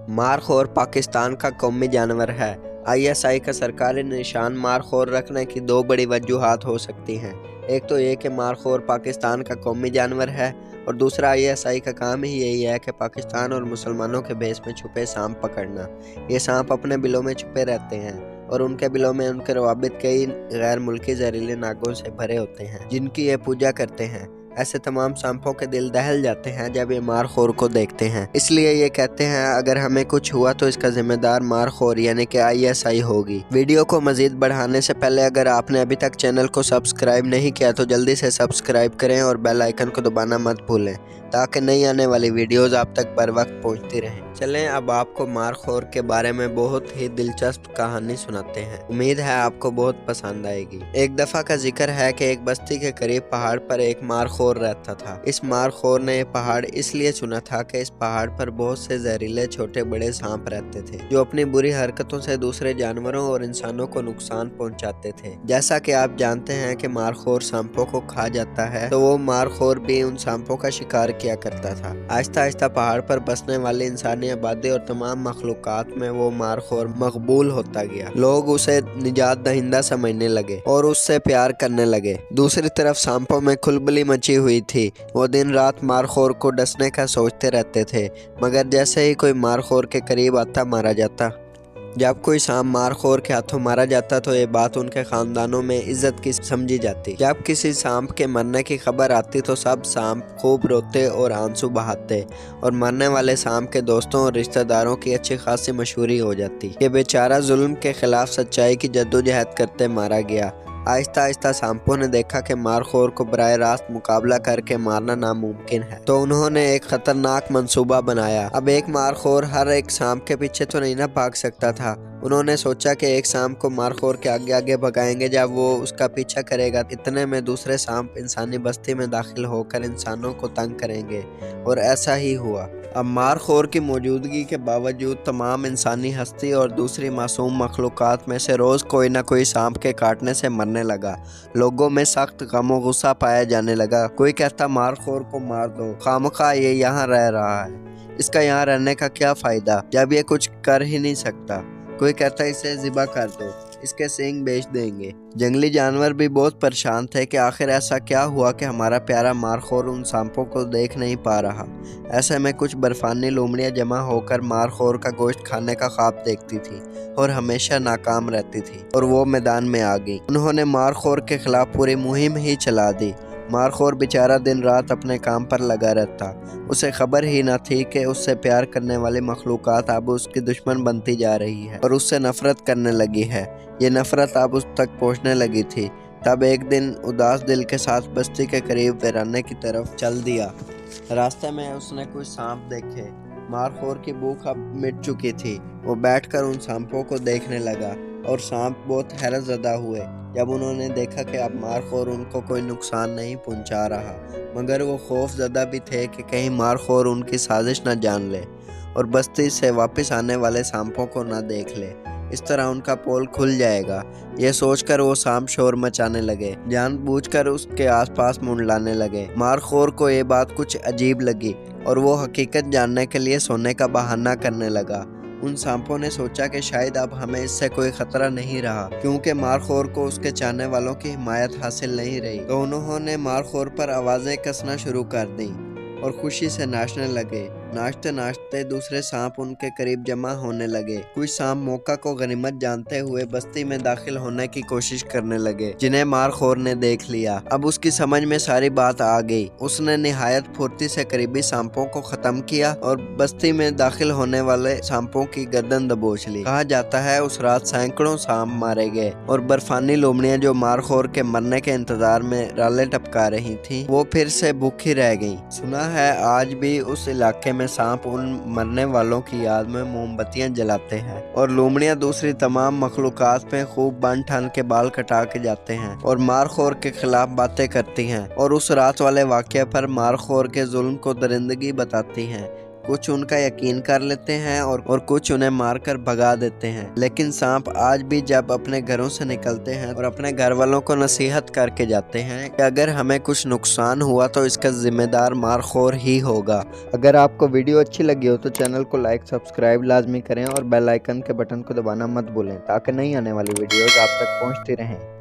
Markhor Pakistan का कौमी जानवर है। आईएसआई का सरकारी निशान मारखोर रखने की दो बड़ी वजूहात हो सकती हैं। एक तो ये कि मारखोर पाकिस्तान का कौमी जानवर है और दूसरा आईएसआई का काम ही यही है कि पाकिस्तान और मुसलमानों के भेष में छुपे सांप पकड़ना। ये सांप अपने बिलों में छुपे रहते हैं और उनके बिलों में उनके रवाबित कई गैर मुल्की जहरीले नागों से भरे होते हैं जिनकी ये पूजा करते हैं। ऐसे तमाम सांपों के दिल दहल जाते हैं जब ये मारखोर को देखते हैं। इसलिए ये कहते हैं अगर हमें कुछ हुआ तो इसका जिम्मेदार मारखोर यानी कि आईएसआई होगी। वीडियो को मजीद बढ़ाने से पहले अगर आपने अभी तक चैनल को सब्सक्राइब नहीं किया तो जल्दी से सब्सक्राइब करें और बेल आइकन को दबाना मत भूलें ताकि नई आने वाली वीडियोस आप तक बर वक्त पहुंचती रहें। चलें अब आपको मारखोर के बारे में बहुत ही दिलचस्प कहानी सुनाते हैं। उम्मीद है आपको बहुत पसंद आएगी। एक दफा का जिक्र है कि एक बस्ती के करीब पहाड़ पर एक मारखोर रहता था। इस मारखोर ने ये पहाड़ इसलिए चुना था कि इस पहाड़ पर बहुत से जहरीले छोटे बड़े सांप रहते थे जो अपनी बुरी हरकतों से दूसरे जानवरों और इंसानों को नुकसान पहुंचाते थे। जैसा कि आप जानते हैं कि मारखोर सांपों को खा जाता है, तो वो मारखोर भी उन सांपों का शिकार किया करता था। आहिस्ता आहिस्ता पहाड़ पर बसने वाली इंसानी आबादी और तमाम मखलूकात में वो मारखोर मकबूल होता गया। लोग उसे निजात दहिंदा समझने लगे और उससे प्यार करने लगे। दूसरी तरफ सांपों में खुलबली मची हुई थी। वो दिन रात मारखोर को डसने का सोचते रहते थे, मगर जैसे ही कोई मारखोर के करीब आता मारा जाता। जब कोई सांप मारखोर के हाथों मारा जाता तो ये बात उनके खानदानों में इज्जत की समझी जाती। जब किसी सांप के मरने की खबर आती तो सब सांप खूब रोते और आंसू बहाते और मरने वाले सांप के दोस्तों और रिश्तेदारों की अच्छी खासी मशहूरी हो जाती। ये बेचारा जुल्म के खिलाफ सच्चाई की जद्दोजहद करते मारा गया। आहिस्ता आहिस्ता सांपों ने देखा कि मारखोर को बराह रास्त मुकाबला करके मारना नामुमकिन है, तो उन्होंने एक खतरनाक मंसूबा बनाया। अब एक मारखोर हर एक सांप के पीछे तो नहीं ना भाग सकता था। उन्होंने सोचा कि एक सांप को मारखोर के आगे आगे भगाएंगे, जब वो उसका पीछा करेगा इतने में दूसरे सांप इंसानी बस्ती में दाखिल होकर इंसानों को तंग करेंगे, और ऐसा ही हुआ। अब मारखोर की मौजूदगी के बावजूद तमाम इंसानी हस्ती और दूसरी मासूम मखलूकात में से रोज़ कोई ना कोई सांप के काटने से मरने लगा। लोगों में सख्त गम गुस्सा पाया जाने लगा। कोई कहता मारखोर को मार दो, खामखा ये यहाँ रह रहा है, इसका यहाँ रहने का क्या फ़ायदा जब ये कुछ कर ही नहीं सकता। कोई कहता इसे ज़िबा कर दो, इसके सींग बेच देंगे। जंगली जानवर भी बहुत परेशान थे कि आखिर ऐसा क्या हुआ कि हमारा प्यारा मारखोर उन सांपों को देख नहीं पा रहा। ऐसे में कुछ बर्फानी लोमड़ियाँ जमा होकर मारखोर का गोश्त खाने का ख्वाब देखती थी और हमेशा नाकाम रहती थी, और वो मैदान में आ गई। उन्होंने मारखोर के खिलाफ पूरी मुहिम ही चला दी। मारखोर बेचारा दिन रात अपने काम पर लगा रहता। उसे खबर ही न थी कि उससे प्यार करने वाली मखलूकात अब उसकी दुश्मन बनती जा रही है और उससे नफरत करने लगी है। ये नफरत अब उस तक पहुंचने लगी थी। तब एक दिन उदास दिल के साथ बस्ती के करीब वीराने की तरफ चल दिया। रास्ते में उसने कुछ सांप देखे। मारखोर की भूख अब मिट चुकी थी। वो बैठकर उन सांपों को देखने लगा और सांप बहुत हैरत ज़दा हुए जब उन्होंने देखा कि अब मारखोर उनको कोई नुकसान नहीं पहुंचा रहा, मगर वो खौफ ज़दा भी थे कि कहीं मारखोर उनकी साजिश न जान ले और बस्ती से वापस आने वाले सांपों को न देख ले। इस तरह उनका पोल खुल जाएगा। ये सोचकर वो सांप शोर मचाने लगे, जानबूझकर उसके आसपास मुंडलाने लगे। मारखोर को ये बात कुछ अजीब लगी और वो हकीकत जानने के लिए सोने का बहाना करने लगा। उन सांपों ने सोचा कि शायद अब हमें इससे कोई खतरा नहीं रहा, क्योंकि मारखोर को उसके चाहने वालों की हिमायत हासिल नहीं रही। तो उन्होंने मारखोर पर आवाज़ें कसना शुरू कर दी और खुशी से नाचने लगे। नाचते नाचते दूसरे सांप उनके करीब जमा होने लगे। कुछ सांप मौका को गनीमत जानते हुए बस्ती में दाखिल होने की कोशिश करने लगे, जिन्हें मारखोर ने देख लिया। अब उसकी समझ में सारी बात आ गई। उसने निहायत फुर्ती से करीबी सांपों को खत्म किया और बस्ती में दाखिल होने वाले सांपों की गर्दन दबोच ली। कहा जाता है उस रात सैकड़ों सांप मारे गए और बर्फानी लोमड़ियां जो मारखोर के मरने के इंतजार में राले टपका रही थी, वो फिर से भूखी रह गईं। सुना है आज भी उस इलाके में सांप उन मरने वालों की याद में मोमबत्तियां जलाते हैं और लोमड़ियां दूसरी तमाम मखलूकात पे खूब बन ठन के बाल कटा के जाते हैं और मारखोर के खिलाफ बातें करती हैं और उस रात वाले वाक़ये पर मारखोर के जुल्म को दरिंदगी बताती हैं। कुछ उनका यकीन कर लेते हैं और कुछ उन्हें मारकर भगा देते हैं। लेकिन सांप आज भी जब अपने घरों से निकलते हैं और अपने घर वालों को नसीहत करके जाते हैं कि अगर हमें कुछ नुकसान हुआ तो इसका जिम्मेदार मारखोर ही होगा। अगर आपको वीडियो अच्छी लगी हो तो चैनल को लाइक सब्सक्राइब लाजमी करें और बेल आइकन के बटन को दबाना मत भूलें ताकि नई आने वाली वीडियोस आप तक पहुंचती रहें।